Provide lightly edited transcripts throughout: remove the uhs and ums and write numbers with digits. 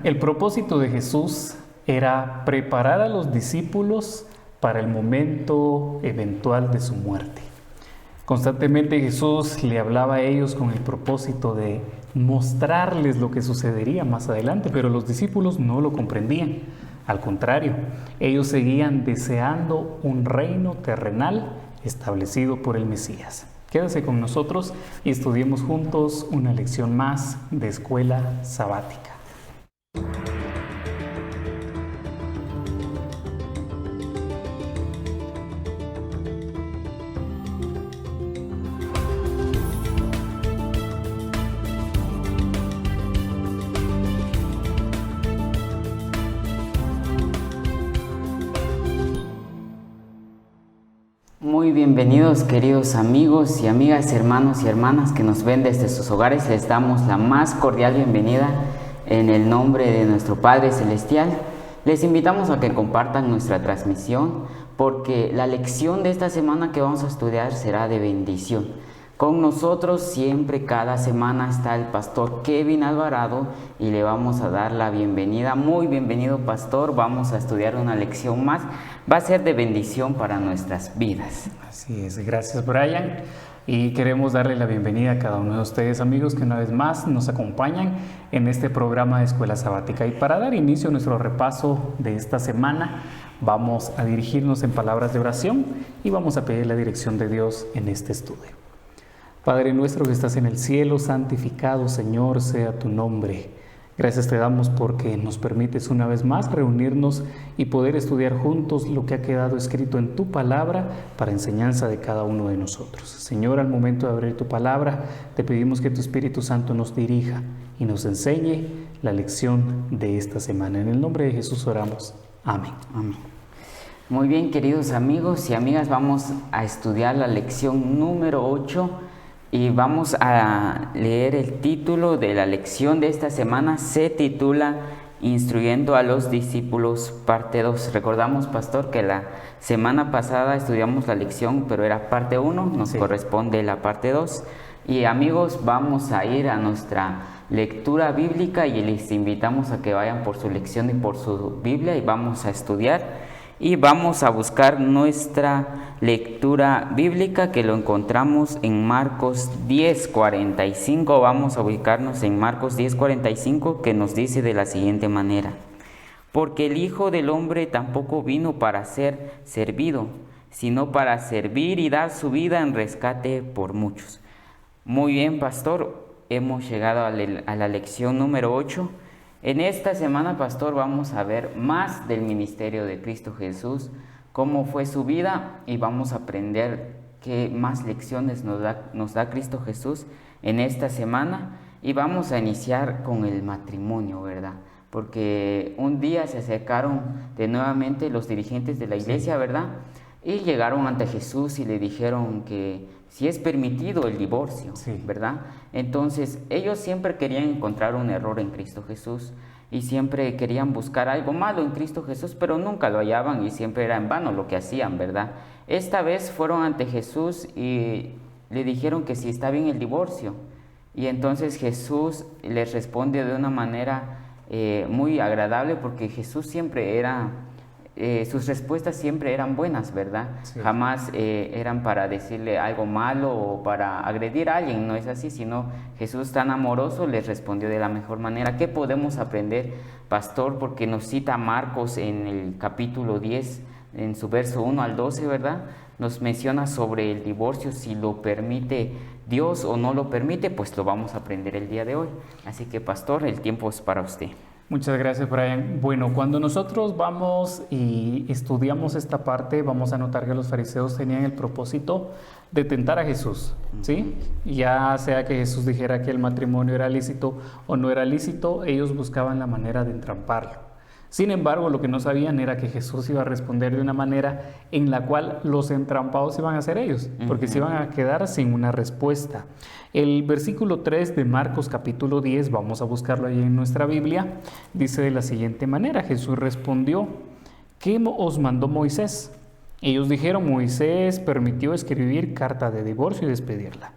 El propósito de Jesús era preparar a los discípulos para el momento eventual de su muerte. Constantemente Jesús le hablaba a ellos con el propósito de mostrarles lo que sucedería más adelante, pero los discípulos no lo comprendían. Al contrario, ellos seguían deseando un reino terrenal establecido por el Mesías. Quédese con nosotros y estudiemos juntos una lección más de Escuela Sabática. Muy bienvenidos, queridos amigos y amigas, hermanos y hermanas que nos ven desde sus hogares. Les damos la más cordial bienvenida en el nombre de nuestro Padre Celestial. Les invitamos a que compartan nuestra transmisión porque la lección de esta semana que vamos a estudiar será de bendición. Con nosotros siempre, cada semana, está el pastor Kevin Alvarado y le vamos a dar la bienvenida. Muy bienvenido, pastor. Vamos a estudiar una lección más. Va a ser de bendición para nuestras vidas. Así es. Gracias, Brian. Y queremos darle la bienvenida a cada uno de ustedes, amigos, que una vez más nos acompañan en este programa de Escuela Sabática. Y para dar inicio a nuestro repaso de esta semana, vamos a dirigirnos en palabras de oración y vamos a pedir la dirección de Dios en este estudio. Padre nuestro que estás en el cielo, santificado, Señor, sea tu nombre. Gracias te damos porque nos permites una vez más reunirnos y poder estudiar juntos lo que ha quedado escrito en tu palabra para enseñanza de cada uno de nosotros. Señor, al momento de abrir tu palabra, te pedimos que tu Espíritu Santo nos dirija y nos enseñe la lección de esta semana. En el nombre de Jesús oramos. Amén. Amén. Muy bien, queridos amigos y amigas, vamos a estudiar la lección número 8. Y vamos a leer el título de la lección de esta semana. Se titula Instruyendo a los discípulos, parte 2. Recordamos, pastor, que la semana pasada estudiamos la lección, pero era parte 1, nos corresponde la parte 2. Y amigos, vamos a ir a nuestra lectura bíblica y les invitamos a que vayan por su lección y por su Biblia y vamos a estudiar. Y vamos a buscar nuestra lectura bíblica que lo encontramos en Marcos 10:45. Vamos a ubicarnos en Marcos 10:45 que nos dice de la siguiente manera: porque el Hijo del Hombre tampoco vino para ser servido, sino para servir y dar su vida en rescate por muchos. Muy bien, pastor, hemos llegado a la lección número 8. En esta semana, pastor, vamos a ver más del ministerio de Cristo Jesús, cómo fue su vida y vamos a aprender qué más lecciones nos da Cristo Jesús en esta semana. Y vamos a iniciar con el matrimonio, ¿verdad? Porque un día se acercaron de nuevamente los dirigentes de la iglesia, ¿verdad? Y llegaron ante Jesús y le dijeron que si es permitido el divorcio, ¿verdad? Entonces, ellos siempre querían encontrar un error en Cristo Jesús y siempre querían buscar algo malo en Cristo Jesús, pero nunca lo hallaban y siempre era en vano lo que hacían, ¿verdad? Esta vez fueron ante Jesús y le dijeron que si está bien el divorcio. Y entonces Jesús les responde de una manera muy agradable porque Jesús siempre era... sus respuestas siempre eran buenas, ¿verdad? Sí. Jamás eran para decirle algo malo o para agredir a alguien, no es así, sino Jesús tan amoroso les respondió de la mejor manera. ¿Qué podemos aprender, pastor? Porque nos cita Marcos en el capítulo 10, en su verso 1 al 12, ¿verdad? Nos menciona sobre el divorcio, si lo permite Dios o no lo permite, pues lo vamos a aprender el día de hoy. Así que, pastor, el tiempo es para usted. Muchas gracias, Brian. Bueno, cuando nosotros vamos y estudiamos esta parte, vamos a notar que los fariseos tenían el propósito de tentar a Jesús, ¿sí? Ya sea que Jesús dijera que el matrimonio era lícito o no era lícito, ellos buscaban la manera de entramparlo. Sin embargo, lo que no sabían era que Jesús iba a responder de una manera en la cual los entrampados iban a ser ellos, porque se iban a quedar sin una respuesta. El versículo 3 de Marcos capítulo 10, vamos a buscarlo ahí en nuestra Biblia, dice de la siguiente manera: Jesús respondió, ¿qué os mandó Moisés? Ellos dijeron, Moisés permitió escribir carta de divorcio y despedirla.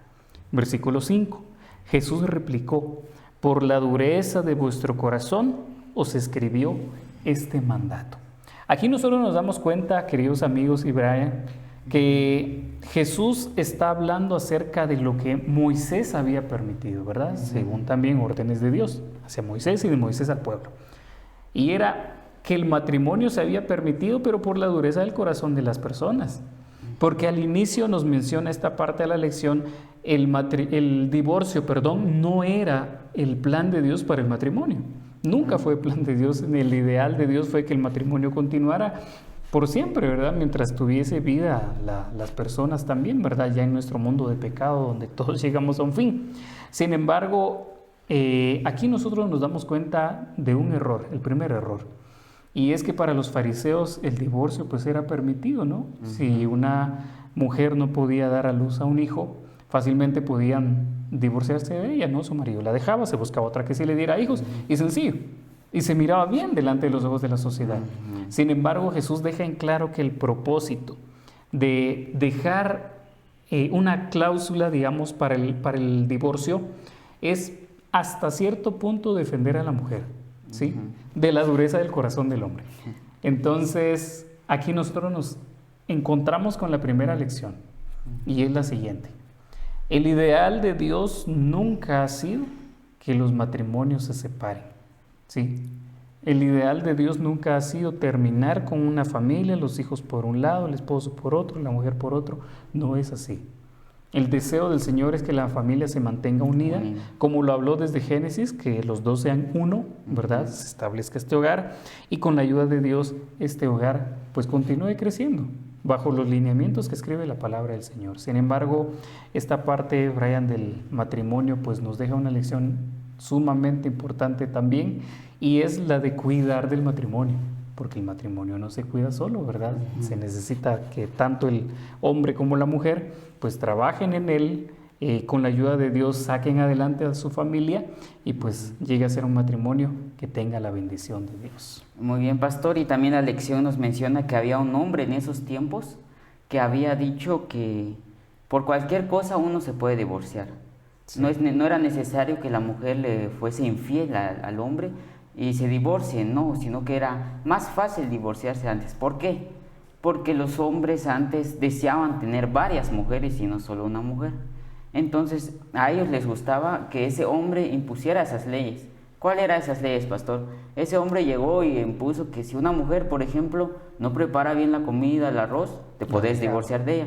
Versículo 5, Jesús replicó, por la dureza de vuestro corazón os escribió este mandato. Aquí nosotros nos damos cuenta, queridos amigos y Brian, que Jesús está hablando acerca de lo que Moisés había permitido, ¿verdad? Según también órdenes de Dios, hacia Moisés y de Moisés al pueblo. Y era que el matrimonio se había permitido, pero por la dureza del corazón de las personas. Porque al inicio nos menciona esta parte de la lección, el divorcio, no era el plan de Dios para el matrimonio. Nunca fue el plan de Dios, el ideal de Dios fue que el matrimonio continuara por siempre, ¿verdad? Mientras tuviese vida las personas también, ¿verdad? Ya en nuestro mundo de pecado, donde todos llegamos a un fin. Sin embargo, aquí nosotros nos damos cuenta de un error, el primer error. Y es que para los fariseos el divorcio pues era permitido, ¿no? Si una mujer no podía dar a luz a un hijo, fácilmente podían divorciarse de ella, ¿no? Su marido la dejaba, se buscaba otra que sí le diera hijos, y sencillo. Y se miraba bien delante de los ojos de la sociedad. Sin embargo, Jesús deja en claro que el propósito de dejar una cláusula, digamos, para el divorcio es hasta cierto punto defender a la mujer, ¿sí? De la dureza del corazón del hombre. Entonces, aquí nosotros nos encontramos con la primera lección, y es la siguiente. El ideal de Dios nunca ha sido que los matrimonios se separen, ¿sí? El ideal de Dios nunca ha sido terminar con una familia, los hijos por un lado, el esposo por otro, la mujer por otro. No es así. El deseo del Señor es que la familia se mantenga unida, como lo habló desde Génesis, que los dos sean uno, ¿verdad? Se establezca este hogar, y con la ayuda de Dios este hogar pues continúe creciendo bajo los lineamientos que escribe la palabra del Señor. Sin embargo, esta parte, Brian, del matrimonio pues nos deja una lección sumamente importante también, y es la de cuidar del matrimonio, porque el matrimonio no se cuida solo, ¿verdad? Se necesita que tanto el hombre como la mujer pues trabajen en él, con la ayuda de Dios saquen adelante a su familia y pues llegue a ser un matrimonio que tenga la bendición de Dios. Muy bien, pastor, y también la lección nos menciona que había un hombre en esos tiempos que había dicho que por cualquier cosa uno se puede divorciar. Sí. No era necesario que la mujer le fuese infiel al hombre y se divorcie, no, sino que era más fácil divorciarse antes. ¿Por qué? Porque los hombres antes deseaban tener varias mujeres y no solo una mujer. Entonces a ellos les gustaba que ese hombre impusiera esas leyes. ¿Cuáles eran esas leyes, pastor? Ese hombre llegó y impuso que si una mujer, por ejemplo, no prepara bien la comida, el arroz, te podés divorciar de ella.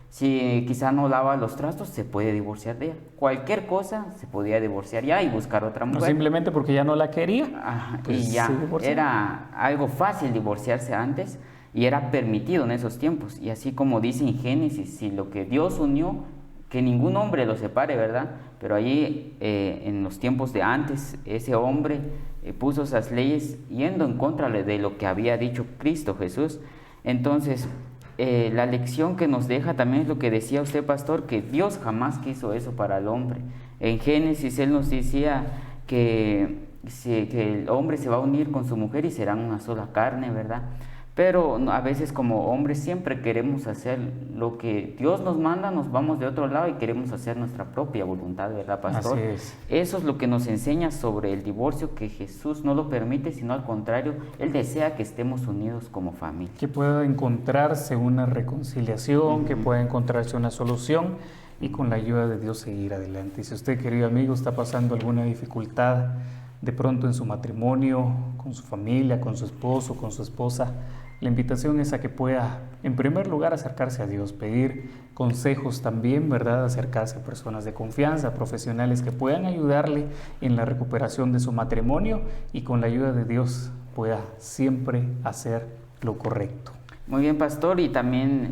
Si quizá no lava los trastos, se puede divorciar de ella. Cualquier cosa se podía divorciar ya y buscar otra mujer. No simplemente porque ya no la quería. Pues y ya, era algo fácil divorciarse antes y era permitido en esos tiempos. Y así como dice en Génesis, si lo que Dios unió, que ningún hombre lo separe, ¿verdad? Pero allí en los tiempos de antes, ese hombre puso esas leyes yendo en contra de lo que había dicho Cristo Jesús. Entonces, la lección que nos deja también es lo que decía usted, pastor, que Dios jamás quiso eso para el hombre. En Génesis Él nos decía que el hombre se va a unir con su mujer y serán una sola carne, ¿verdad? Pero a veces como hombres siempre queremos hacer lo que Dios nos manda, nos vamos de otro lado y queremos hacer nuestra propia voluntad, ¿verdad, pastor? Así es. Eso es lo que nos enseña sobre el divorcio, que Jesús no lo permite, sino al contrario, Él desea que estemos unidos como familia. Que pueda encontrarse una reconciliación, que pueda encontrarse una solución y con la ayuda de Dios seguir adelante. Y si usted, querido amigo, está pasando alguna dificultad de pronto en su matrimonio, con su familia, con su esposo, con su esposa, la invitación es a que pueda, en primer lugar, acercarse a Dios, pedir consejos también, ¿verdad? Acercarse a personas de confianza, profesionales que puedan ayudarle en la recuperación de su matrimonio y con la ayuda de Dios pueda siempre hacer lo correcto. Muy bien, pastor, y también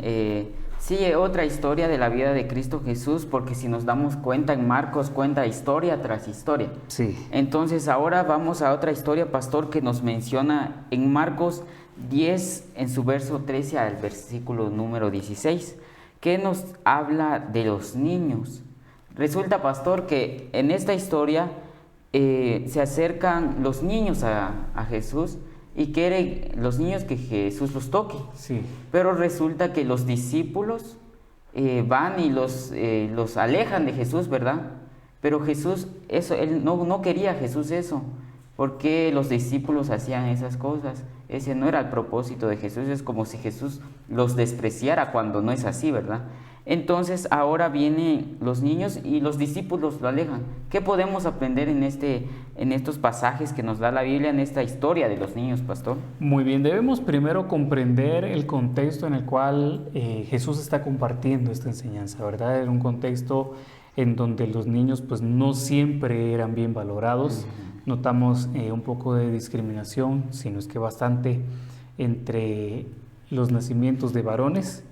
sigue otra historia de la vida de Cristo Jesús, porque si nos damos cuenta, en Marcos cuenta historia tras historia. Sí. Entonces ahora vamos a otra historia, pastor, que nos menciona en Marcos 10, en su verso 13 al versículo número 16, que nos habla de los niños. Resulta, pastor, que en esta historia se acercan los niños a Jesús y quieren los niños que Jesús los toque. Sí. Pero resulta que los discípulos van y los alejan de Jesús, ¿verdad? Pero Jesús, él no quería Jesús eso. ¿Por qué los discípulos hacían esas cosas? Ese no era el propósito de Jesús, es como si Jesús los despreciara cuando no es así, ¿verdad? Entonces ahora vienen los niños y los discípulos lo alejan. ¿Qué podemos aprender en estos pasajes que nos da la Biblia, en esta historia de los niños, pastor? Muy bien, debemos primero comprender el contexto en el cual Jesús está compartiendo esta enseñanza, ¿verdad? Era un contexto en donde los niños pues no siempre eran bien valorados. Notamos un poco de discriminación, sino es que bastante, entre los nacimientos de varones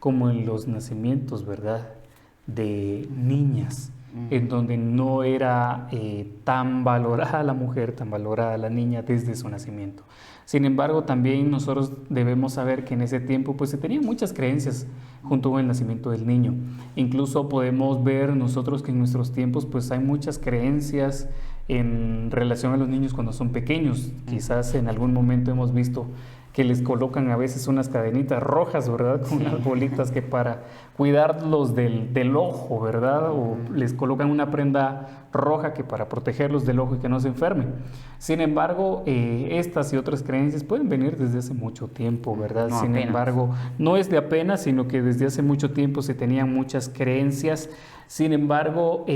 como en los nacimientos, ¿verdad?, de niñas, en donde no era tan valorada la mujer, tan valorada la niña desde su nacimiento. Sin embargo, también nosotros debemos saber que en ese tiempo pues se tenían muchas creencias junto con el nacimiento del niño. Incluso podemos ver nosotros que en nuestros tiempos pues hay muchas creencias en relación a los niños cuando son pequeños. Quizás en algún momento hemos visto que les colocan a veces unas cadenitas rojas, ¿verdad? Con unas bolitas que para cuidarlos del ojo, ¿verdad? O les colocan una prenda roja que para protegerlos del ojo y que no se enfermen. Sin embargo, estas y otras creencias pueden venir desde hace mucho tiempo, ¿verdad? No Sin apenas. embargo, no es de apenas, sino que desde hace mucho tiempo se tenían muchas creencias. Sin embargo,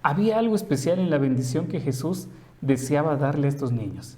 había algo especial en la bendición que Jesús deseaba darle a estos niños.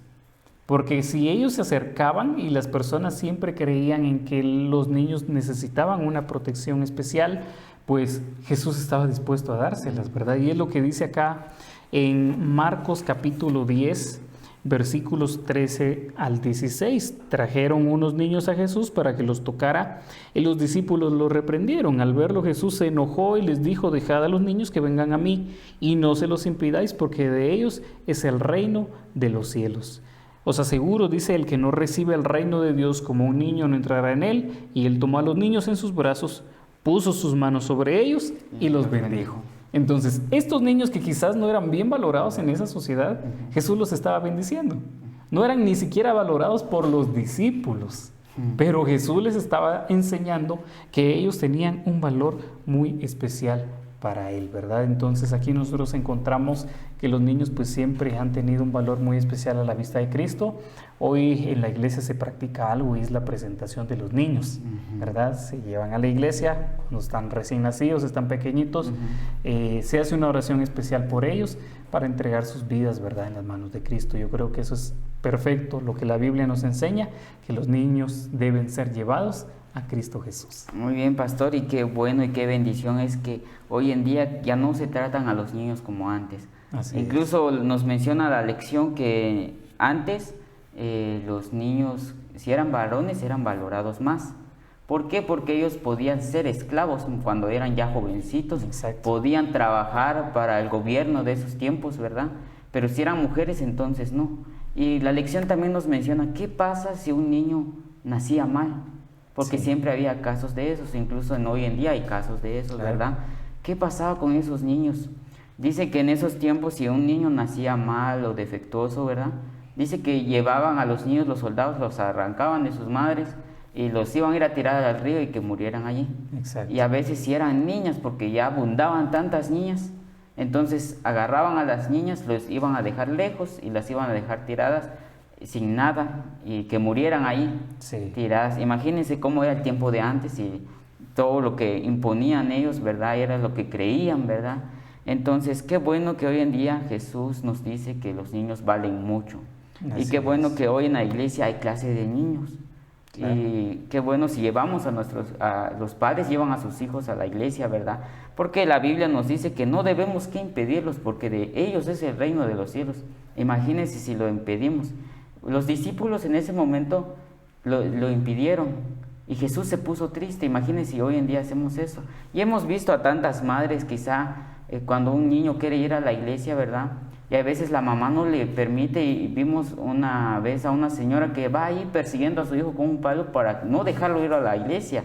Porque si ellos se acercaban y las personas siempre creían en que los niños necesitaban una protección especial, pues Jesús estaba dispuesto a dárselas, ¿verdad? Y es lo que dice acá en Marcos capítulo 10, versículos 13 al 16. Trajeron unos niños a Jesús para que los tocara y los discípulos los reprendieron. Al verlo Jesús se enojó y les dijo: dejad a los niños que vengan a mí y no se los impidáis, porque de ellos es el reino de los cielos. Os aseguro, dice, el que no recibe el reino de Dios como un niño no entrará en él. Y él tomó a los niños en sus brazos, puso sus manos sobre ellos y los bendijo. Entonces, estos niños que quizás no eran bien valorados en esa sociedad, Jesús los estaba bendiciendo. No eran ni siquiera valorados por los discípulos, pero Jesús les estaba enseñando que ellos tenían un valor muy especial para él, ¿verdad? Entonces aquí nosotros encontramos que los niños pues siempre han tenido un valor muy especial a la vista de Cristo. Hoy en la iglesia se practica algo y es la presentación de los niños, ¿verdad? Se llevan a la iglesia cuando están recién nacidos, están pequeñitos, se hace una oración especial por ellos para entregar sus vidas, ¿verdad?, en las manos de Cristo. Yo creo que eso es perfecto, lo que la Biblia nos enseña, que los niños deben ser llevados a Cristo Jesús. Muy bien, pastor, y qué bueno y qué bendición es que hoy en día ya no se tratan a los niños como antes. Así Incluso nos menciona la lección que antes los niños, si eran varones, eran valorados más. ¿Por qué? Porque ellos podían ser esclavos cuando eran ya jovencitos. Exacto. Podían trabajar para el gobierno de esos tiempos, ¿verdad? Pero si eran mujeres, entonces no. Y la lección también nos menciona, ¿qué pasa si un niño nacía mal? Porque siempre había casos de esos, incluso hoy en día hay casos de esos, ¿verdad? ¿Qué pasaba con esos niños? Dice que en esos tiempos si un niño nacía mal o defectuoso, ¿verdad? Dice que llevaban a los niños, los soldados los arrancaban de sus madres y los iban a ir a tirar al río y que murieran allí. Exacto. Y a veces si eran niñas, porque ya abundaban tantas niñas, entonces agarraban a las niñas, los iban a dejar lejos y las iban a dejar tiradas sin nada y que murieran ahí, tiradas. Imagínense cómo era el tiempo de antes y todo lo que imponían ellos, ¿verdad? Era lo que creían, ¿verdad? Entonces, qué bueno que hoy en día Jesús nos dice que los niños valen mucho. Y qué bueno que hoy en la iglesia hay clase de niños. Claro. Y qué bueno si llevamos los padres llevan a sus hijos a la iglesia, ¿verdad? Porque la Biblia nos dice que no debemos que impedirlos, porque de ellos es el reino de los cielos. Imagínense si lo impedimos. Los discípulos en ese momento lo impidieron y Jesús se puso triste. Imagínense si hoy en día hacemos eso. Y hemos visto a tantas madres quizá cuando un niño quiere ir a la iglesia, ¿verdad? Y a veces la mamá no le permite, y vimos una vez a una señora que va ahí persiguiendo a su hijo con un palo para no dejarlo ir a la iglesia.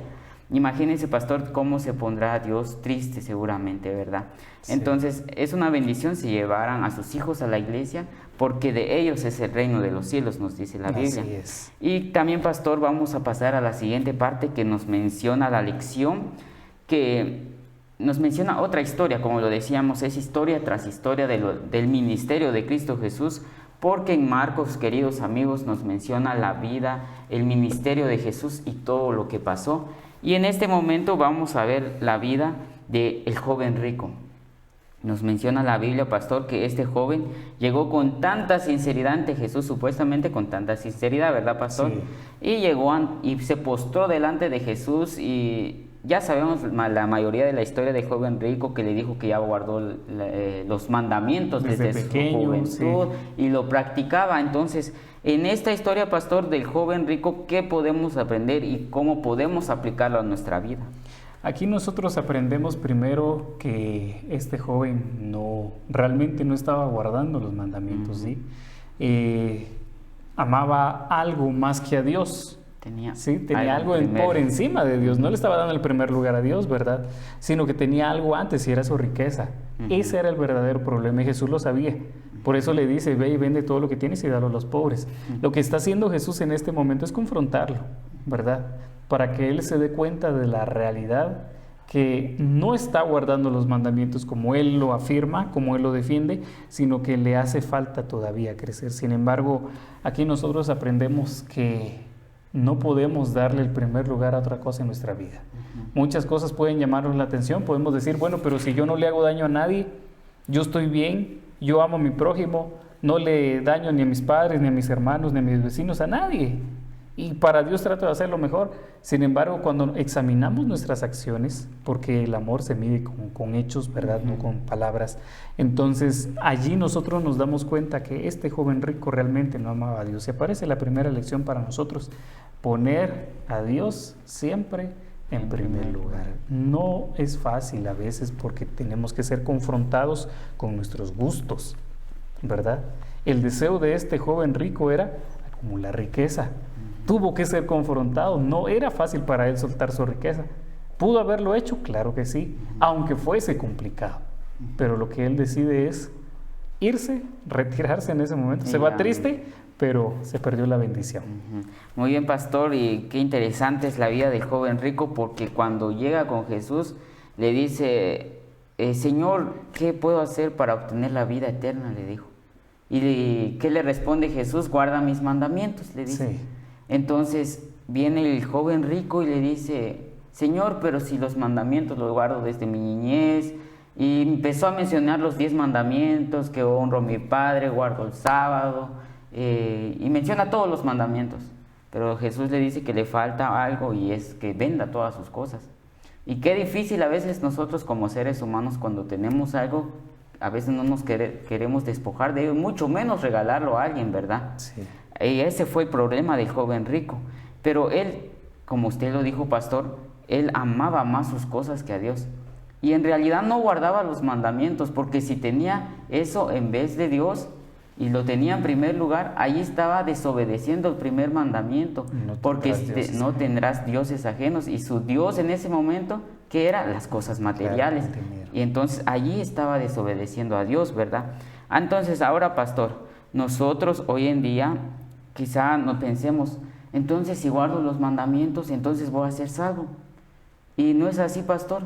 Imagínense, pastor, cómo se pondrá Dios triste seguramente, ¿verdad? Sí. Entonces, es una bendición si llevaran a sus hijos a la iglesia, porque de ellos es el reino de los cielos, nos dice la Biblia. Así es. Y también, pastor, vamos a pasar a la siguiente parte que nos menciona la lección, que nos menciona otra historia, como lo decíamos, es historia tras historia del ministerio de Cristo Jesús, porque en Marcos, queridos amigos, nos menciona la vida, el ministerio de Jesús y todo lo que pasó. Y en este momento vamos a ver la vida del joven rico. Nos menciona la Biblia, pastor, que este joven llegó con tanta sinceridad ante Jesús, supuestamente con tanta sinceridad, ¿verdad, pastor? Sí. Y llegó y se postró delante de Jesús, y ya sabemos la mayoría de la historia del joven rico, que le dijo que ya guardó los mandamientos desde pequeño, su juventud, sí, y lo practicaba. Entonces, en esta historia, pastor, del joven rico, ¿qué podemos aprender y cómo podemos aplicarlo a nuestra vida? Aquí nosotros aprendemos primero que este joven realmente no estaba guardando los mandamientos, ¿sí? Amaba algo más que a Dios. Tenía algo por encima de Dios. No le estaba dando el primer lugar a Dios, ¿verdad? Sino que tenía algo antes, y era su riqueza. Ese era el verdadero problema, y Jesús lo sabía. Por eso le dice: ve y vende todo lo que tienes y dalo a los pobres. Lo que está haciendo Jesús en este momento es confrontarlo, ¿verdad? Para que él se dé cuenta de la realidad, que no está guardando los mandamientos como él lo afirma, como él lo defiende, sino que le hace falta todavía crecer. Sin embargo, aquí nosotros aprendemos que no podemos darle el primer lugar a otra cosa en nuestra vida. Muchas cosas pueden llamarnos la atención, podemos decir: bueno, pero si yo no le hago daño a nadie, yo estoy bien, yo amo a mi prójimo, no le daño ni a mis padres, ni a mis hermanos, ni a mis vecinos, a nadie. Y para Dios trato de hacer lo mejor. Sin embargo, cuando examinamos nuestras acciones, porque el amor se mide con hechos, ¿verdad? No con palabras. Entonces, allí nosotros nos damos cuenta que este joven rico realmente no amaba a Dios. Y aparece la primera lección para nosotros: poner a Dios siempre en primer lugar. No es fácil a veces, porque tenemos que ser confrontados con nuestros gustos, ¿verdad? El deseo de este joven rico era acumular riqueza. Tuvo que ser confrontado. No era fácil para él soltar su riqueza. ¿Pudo haberlo hecho? Claro que sí, aunque fuese complicado. Pero lo que él decide es irse, retirarse en ese momento. Se va triste, pero se perdió la bendición. Muy bien, pastor, y qué interesante es la vida del joven rico, porque cuando llega con Jesús, le dice: Señor, ¿qué puedo hacer para obtener la vida eterna?, le dijo. ¿Y qué le responde Jesús? Guarda mis mandamientos, le dice. Sí. Entonces viene el joven rico y le dice: Señor, pero si los mandamientos los guardo desde mi niñez. Y empezó a mencionar los 10 mandamientos: que honro a mi padre, guardo el sábado, y menciona todos los mandamientos. Pero Jesús le dice que le falta algo, y es que venda todas sus cosas. Y qué difícil a veces nosotros como seres humanos, cuando tenemos algo, a veces no nos queremos despojar de ello, mucho menos regalarlo a alguien, ¿verdad? Sí. Y ese fue el problema del joven rico. Pero él, como usted lo dijo, pastor, él amaba más sus cosas que a Dios. Y en realidad no guardaba los mandamientos, porque si tenía eso en vez de Dios y lo tenía en primer lugar, ahí estaba desobedeciendo el primer mandamiento. Porque no tendrás dioses ajenos. Y su Dios en ese momento, ¿qué era? Las cosas materiales. Claro, y entonces allí estaba desobedeciendo a Dios, ¿verdad? Entonces ahora, pastor, nosotros hoy en día quizá no pensemos: entonces si guardo los mandamientos, entonces voy a ser salvo. Y no es así, pastor.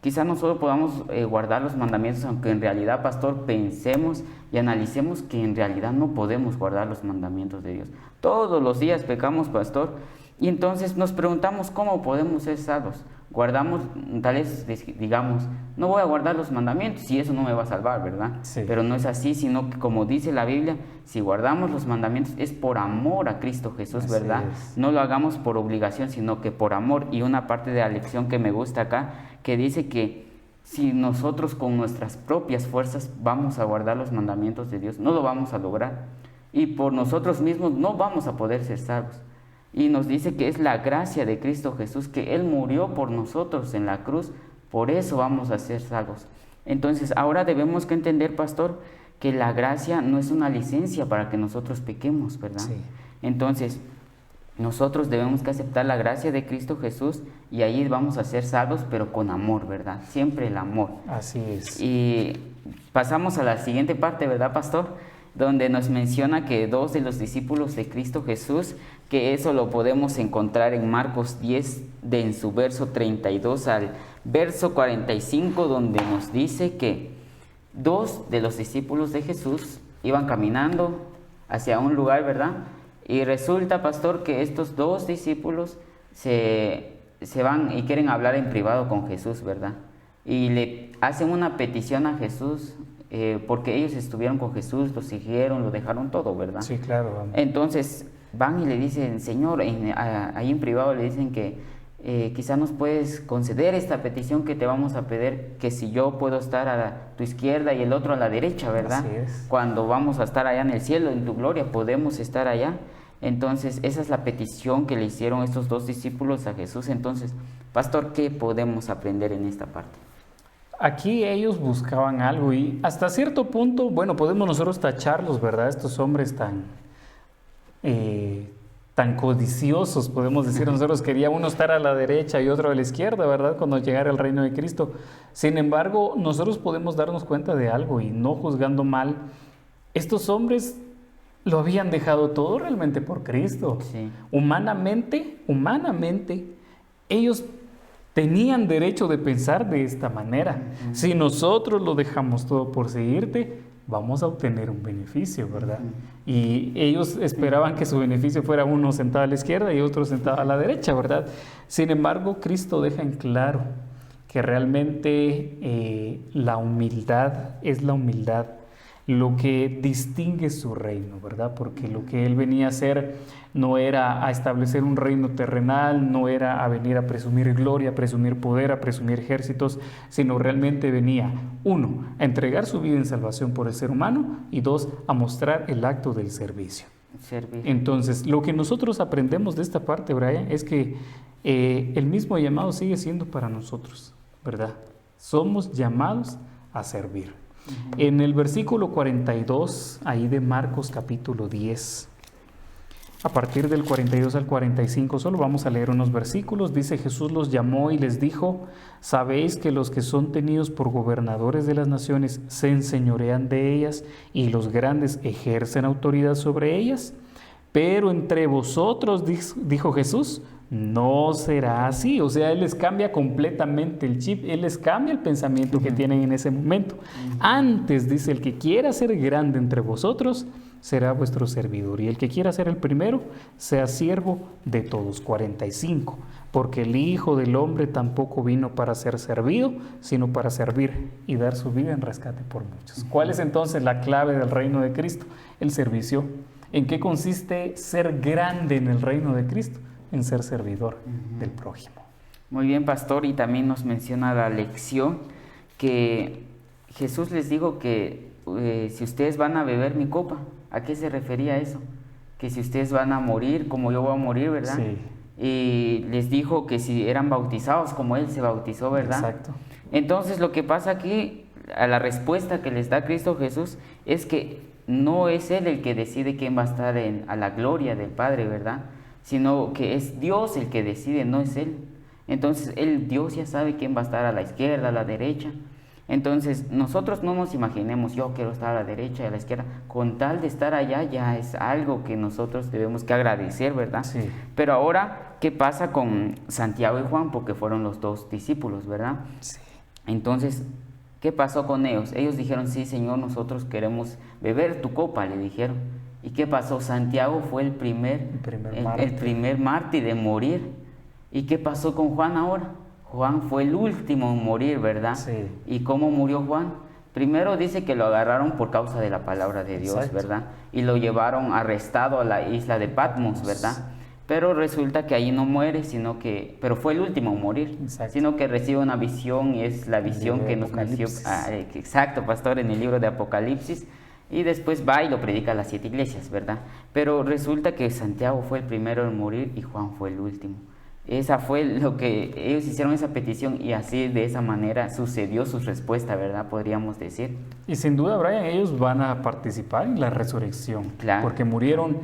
Quizá nosotros podamos guardar los mandamientos, aunque en realidad, pastor, pensemos y analicemos que en realidad no podemos guardar los mandamientos de Dios. Todos los días pecamos, pastor, y entonces nos preguntamos: ¿cómo podemos ser salvos? Guardamos, tal vez digamos: no voy a guardar los mandamientos y eso no me va a salvar, ¿verdad? Sí. Pero no es así, sino que, como dice la Biblia, si guardamos los mandamientos es por amor a Cristo Jesús, ¿verdad? No lo hagamos por obligación, sino que por amor. Y una parte de la lección que me gusta acá, que dice que si nosotros con nuestras propias fuerzas vamos a guardar los mandamientos de Dios, no lo vamos a lograr. Y por nosotros mismos no vamos a poder ser salvos. Y nos dice que es la gracia de Cristo Jesús, que Él murió por nosotros en la cruz, por eso vamos a ser salvos. Entonces ahora debemos que entender, pastor, que la gracia no es una licencia para que nosotros pequemos, ¿verdad? Sí. Entonces nosotros debemos que aceptar la gracia de Cristo Jesús, y ahí vamos a ser salvos, pero con amor, ¿verdad? Siempre el amor. Así es. Y pasamos a la siguiente parte, ¿verdad, pastor? Donde nos menciona que 2 de los discípulos de Cristo Jesús, que eso lo podemos encontrar en Marcos 10, en su verso 32 al verso 45, donde nos dice que dos de los discípulos de Jesús iban caminando hacia un lugar, ¿verdad? Y resulta, pastor, que estos dos discípulos se van y quieren hablar en privado con Jesús, ¿verdad? Y le hacen una petición a Jesús, porque ellos estuvieron con Jesús, lo siguieron, lo dejaron todo, ¿verdad? Sí, claro. Entonces van y le dicen, Señor, ahí en privado le dicen que quizá nos puedes conceder esta petición que te vamos a pedir, que si yo puedo estar a tu izquierda y el otro a la derecha, ¿verdad? Así es. Cuando vamos a estar allá en el cielo, en tu gloria, podemos estar allá. Entonces, esa es la petición que le hicieron estos dos discípulos a Jesús. Entonces, pastor, ¿qué podemos aprender en esta parte? Aquí ellos buscaban algo y hasta cierto punto, bueno, podemos nosotros tacharlos, ¿verdad? Estos hombres tan codiciosos, podemos decir nosotros, quería uno estar a la derecha y otro a la izquierda, ¿verdad? Cuando llegara el reino de Cristo. Sin embargo, nosotros podemos darnos cuenta de algo y no juzgando mal, estos hombres lo habían dejado todo realmente por Cristo. Sí. Humanamente, ellos tenían derecho de pensar de esta manera. Si nosotros lo dejamos todo por seguirte, vamos a obtener un beneficio, ¿verdad? Y ellos esperaban que su beneficio fuera uno sentado a la izquierda y otro sentado a la derecha, ¿verdad? Sin embargo, Cristo deja en claro que realmente la humildad es la humildad lo que distingue su reino, ¿verdad? Porque lo que él venía a hacer no era a establecer un reino terrenal, no era a venir a presumir gloria, a presumir poder, a presumir ejércitos, sino realmente venía, uno, a entregar su vida en salvación por el ser humano y dos, a mostrar el acto del servicio. Servir. Entonces, lo que nosotros aprendemos de esta parte, Brian, es que el mismo llamado sigue siendo para nosotros, ¿verdad? Somos llamados a servir. En el versículo 42, ahí de Marcos capítulo 10, a partir del 42 al 45, solo vamos a leer unos versículos. Dice: Jesús los llamó y les dijo: ¿sabéis que los que son tenidos por gobernadores de las naciones se enseñorean de ellas y los grandes ejercen autoridad sobre ellas? Pero entre vosotros, dijo Jesús, no será así. O sea, Él les cambia completamente el chip, Él les cambia el pensamiento que tienen en ese momento. Antes, dice, el que quiera ser grande entre vosotros será vuestro servidor, y el que quiera ser el primero sea siervo de todos. 45. Porque el Hijo del Hombre tampoco vino para ser servido, sino para servir y dar su vida en rescate por muchos. ¿Cuál es entonces la clave del reino de Cristo? El servicio. ¿En qué consiste ser grande en el reino de Cristo? En ser servidor del prójimo. Muy bien, pastor, y también nos menciona la lección que Jesús les dijo que si ustedes van a beber mi copa, ¿a qué se refería eso? Que si ustedes van a morir como yo voy a morir, ¿verdad? Sí. Y les dijo que si eran bautizados como Él se bautizó, ¿verdad? Exacto. Entonces lo que pasa aquí, a la respuesta que les da Cristo Jesús, es que no es Él el que decide quién va a estar a la gloria del Padre, ¿verdad? Sino que es Dios el que decide, no es Él. Entonces Dios ya sabe quién va a estar a la izquierda, a la derecha. Entonces nosotros no nos imaginemos, yo quiero estar a la derecha y a la izquierda. Con tal de estar allá ya es algo que nosotros debemos que agradecer, ¿verdad? Sí. Pero ahora, ¿qué pasa con Santiago y Juan? Porque fueron los dos discípulos, ¿verdad? Sí. Entonces, ¿qué pasó con ellos? Ellos dijeron: sí, Señor, nosotros queremos beber tu copa, le dijeron. ¿Y qué pasó? Santiago fue el primer mártir de morir. ¿Y qué pasó con Juan ahora? Juan fue el último en morir, ¿verdad? Sí. ¿Y cómo murió Juan? Primero dice que lo agarraron por causa de la palabra de Dios, Exacto. ¿verdad? Y lo llevaron arrestado a la isla de Patmos, ¿verdad? Pero resulta que ahí no muere, pero fue el último en morir, Exacto. sino que recibe una visión, y es la visión que nos nació, exacto, pastor, en el libro de Apocalipsis, y después va y lo predica a las 7 iglesias, ¿verdad? Pero resulta que Santiago fue el primero en morir y Juan fue el último. Esa fue lo que ellos hicieron, esa petición, y así de esa manera sucedió su respuesta, ¿verdad? Podríamos decir. Y sin duda, Brian, ellos van a participar en la resurrección, Claro. porque murieron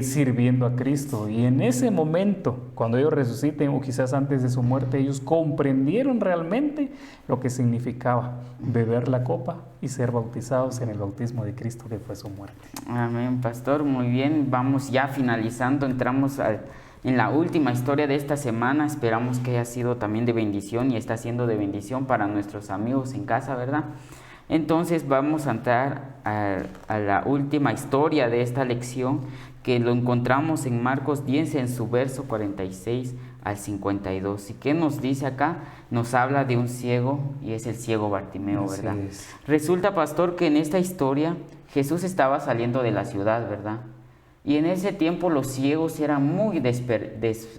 sirviendo a Cristo. Y en ese momento, cuando ellos resuciten, o quizás antes de su muerte, ellos comprendieron realmente lo que significaba beber la copa y ser bautizados en el bautismo de Cristo, que fue su muerte. Amén, pastor, muy bien. Vamos ya finalizando, entramos en la última historia de esta semana. Esperamos que haya sido también de bendición y está siendo de bendición para nuestros amigos en casa, ¿verdad? Entonces vamos a entrar a la última historia de esta lección, que lo encontramos en Marcos 10 en su verso 46 al 52. ¿Y qué nos dice acá? Nos habla de un ciego, y es el ciego Bartimeo, ¿verdad? Resulta, pastor, que en esta historia Jesús estaba saliendo de la ciudad, ¿verdad? Y en ese tiempo los ciegos eran muy,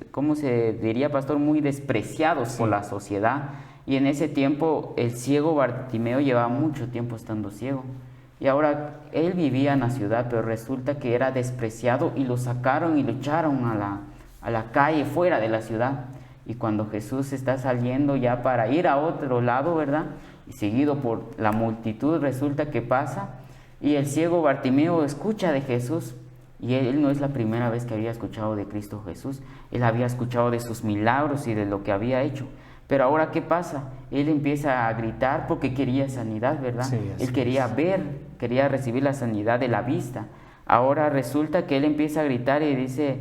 ¿cómo se diría, pastor? Muy despreciados por la sociedad. Y en ese tiempo el ciego Bartimeo llevaba mucho tiempo estando ciego. Y ahora él vivía en la ciudad, pero resulta que era despreciado y lo sacaron y lo echaron a la calle fuera de la ciudad. Y cuando Jesús está saliendo ya para ir a otro lado, ¿verdad? Y seguido por la multitud, resulta que pasa y el ciego Bartimeo escucha de Jesús. Y él no es la primera vez que había escuchado de Cristo Jesús. Él había escuchado de sus milagros y de lo que había hecho. Pero ahora, ¿qué pasa? Él empieza a gritar porque quería sanidad, ¿verdad? Sí, él quería ver, quería recibir la sanidad de la vista. Ahora resulta que él empieza a gritar y dice,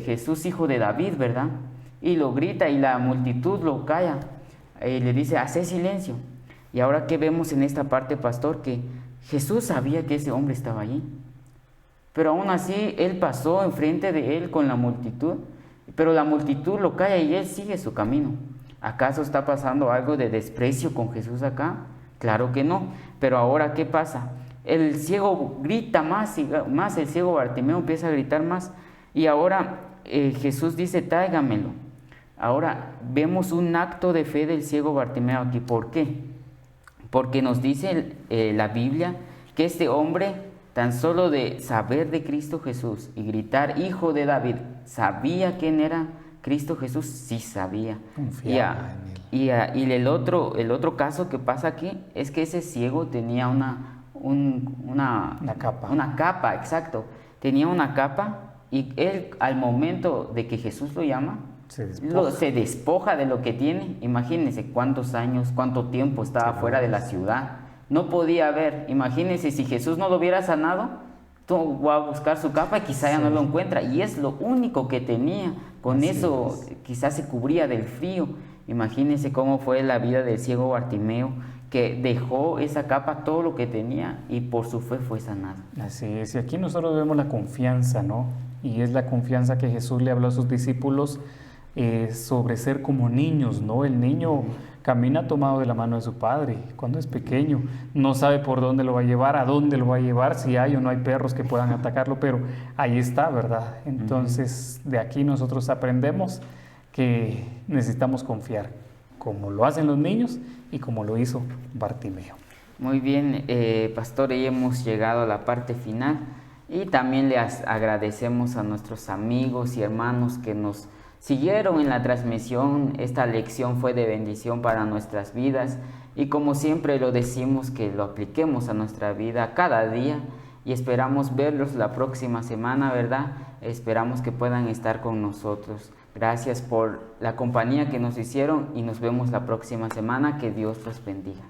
Jesús, hijo de David, ¿verdad? Y lo grita y la multitud lo calla. Le dice, hacé silencio. Y ahora, ¿qué vemos en esta parte, pastor? Que Jesús sabía que ese hombre estaba allí. Pero aún así, él pasó enfrente de él con la multitud. Pero la multitud lo calla y él sigue su camino. ¿Acaso está pasando algo de desprecio con Jesús acá? Claro que no. Pero ahora, ¿qué pasa? El ciego grita más y más, el ciego Bartimeo empieza a gritar más. Y ahora Jesús dice, tráigamelo. Ahora vemos un acto de fe del ciego Bartimeo aquí. ¿Por qué? Porque nos dice la Biblia que este hombre, tan solo de saber de Cristo Jesús y gritar, hijo de David, ¿sabía quién era Cristo Jesús? Sí sabía. Confiaba en él. Y el otro caso que pasa aquí es que ese ciego tenía una capa. Una capa, exacto. Tenía una capa y él, al momento de que Jesús lo llama, se despoja de lo que tiene. Imagínense cuántos años, cuánto tiempo estaba fuera de la ciudad. No podía ver. Imagínense si Jesús no lo hubiera sanado, tú va a buscar su capa y quizá ya no lo encuentra. Y es lo único que tenía. Con eso quizás se cubría del frío. Imagínense cómo fue la vida del ciego Bartimeo, que dejó esa capa, todo lo que tenía, y por su fe fue sanado. Así es. Y aquí nosotros vemos la confianza, ¿no? Y es la confianza que Jesús le habló a sus discípulos sobre ser como niños, ¿no? El niño camina tomado de la mano de su padre cuando es pequeño, no sabe por dónde lo va a llevar, a dónde lo va a llevar, si hay o no hay perros que puedan atacarlo, pero ahí está, ¿verdad? Entonces, de aquí nosotros aprendemos que necesitamos confiar, como lo hacen los niños y como lo hizo Bartimeo. Muy bien, pastor, y hemos llegado a la parte final, y también les agradecemos a nuestros amigos y hermanos que nos siguieron en la transmisión. Esta lección fue de bendición para nuestras vidas y, como siempre lo decimos, que lo apliquemos a nuestra vida cada día, y esperamos verlos la próxima semana, ¿verdad? Esperamos que puedan estar con nosotros. Gracias por la compañía que nos hicieron y nos vemos la próxima semana. Que Dios los bendiga.